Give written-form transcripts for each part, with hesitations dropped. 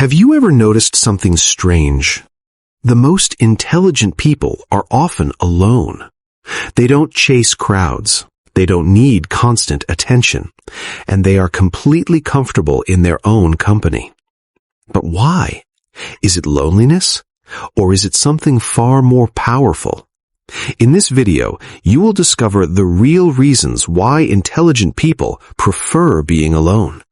Have you ever noticed something strange? The most intelligent people are often alone. They don't chase crowds. They don't need constant attention. And they are completely comfortable in their own company. But why? Is it loneliness? Or is it something far more powerful? In this video, you will discover the real reasons why intelligent people prefer being alone.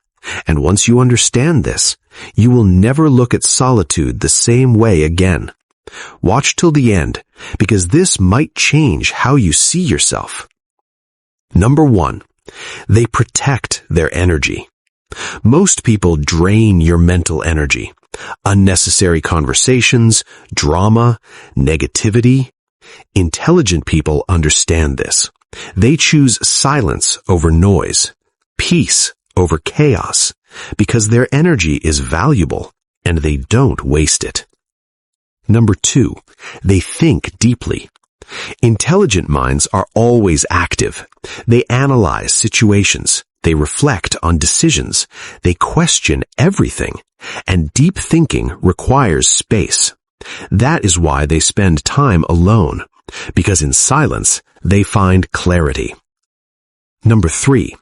And once you understand this, you will never look at solitude the same way again. Watch till the end, because this might change how you see yourself. Number 1, they protect their energy. Most people drain your mental energy. Unnecessary conversations, drama, negativity. Intelligent people understand this. They choose silence over noise, peace over chaos, because their energy is valuable and they don't waste it. Number 2, they think deeply. Intelligent minds are always active. They analyze situations. They reflect on decisions. They question everything. And deep thinking requires space. That is why they spend time alone, because in silence, they find clarity. Number 3,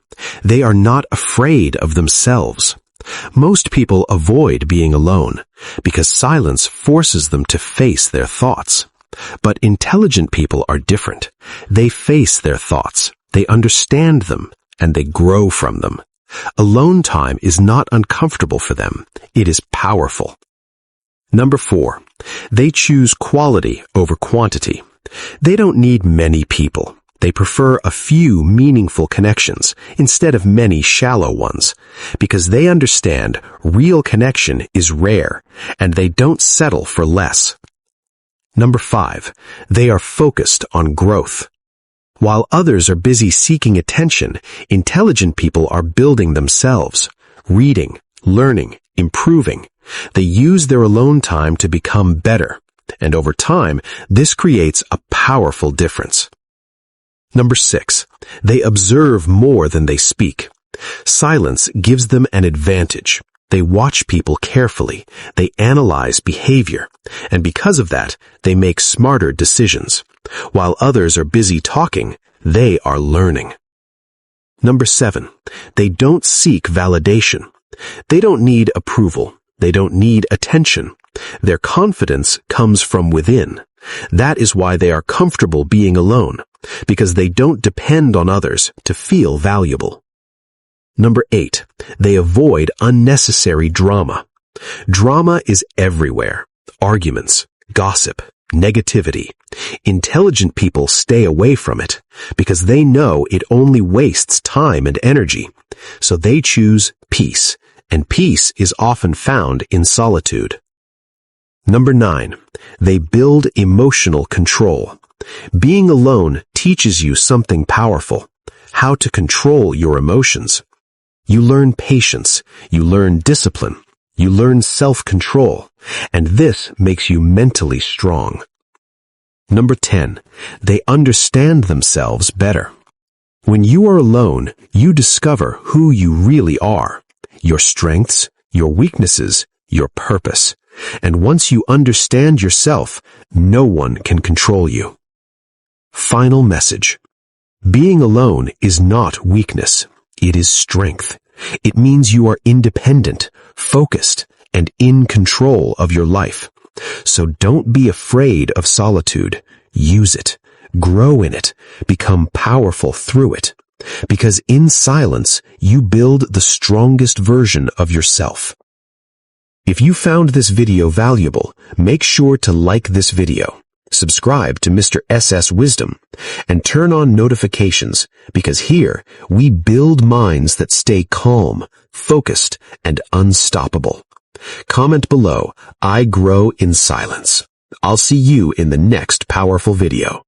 they are not afraid of themselves. Most people avoid being alone because silence forces them to face their thoughts. But intelligent people are different. They face their thoughts, they understand them, and they grow from them. Alone time is not uncomfortable for them. It is powerful. Number 4, they choose quality over quantity. They don't need many people. They prefer a few meaningful connections instead of many shallow ones, because they understand real connection is rare, and they don't settle for less. Number 5, they are focused on growth. While others are busy seeking attention, intelligent people are building themselves, reading, learning, improving. They use their alone time to become better, and over time, this creates a powerful difference. Number 6, they observe more than they speak. Silence gives them an advantage. They watch people carefully. They analyze behavior. And because of that, they make smarter decisions. While others are busy talking, they are learning. Number 7, they don't seek validation. They don't need approval. They don't need attention. Their confidence comes from within. That is why they are comfortable being alone, because they don't depend on others to feel valuable. Number 8, they avoid unnecessary drama. Drama is everywhere. Arguments, gossip, negativity. Intelligent people stay away from it because they know it only wastes time and energy. So they choose peace, and peace is often found in solitude. Number 9, they build emotional control. Being alone teaches you something powerful, how to control your emotions. You learn patience, you learn discipline, you learn self-control, and this makes you mentally strong. Number 10, they understand themselves better. When you are alone, you discover who you really are, your strengths, your weaknesses, your purpose. And once you understand yourself, no one can control you. Final message. Being alone is not weakness. It is strength. It means you are independent, focused, and in control of your life. So don't be afraid of solitude. Use it. Grow in it. Become powerful through it. Because in silence, you build the strongest version of yourself. If you found this video valuable, make sure to like this video, subscribe to Mr. SS Wisdom, and turn on notifications, because here we build minds that stay calm, focused, and unstoppable. Comment below, I grow in silence. I'll see you in the next powerful video.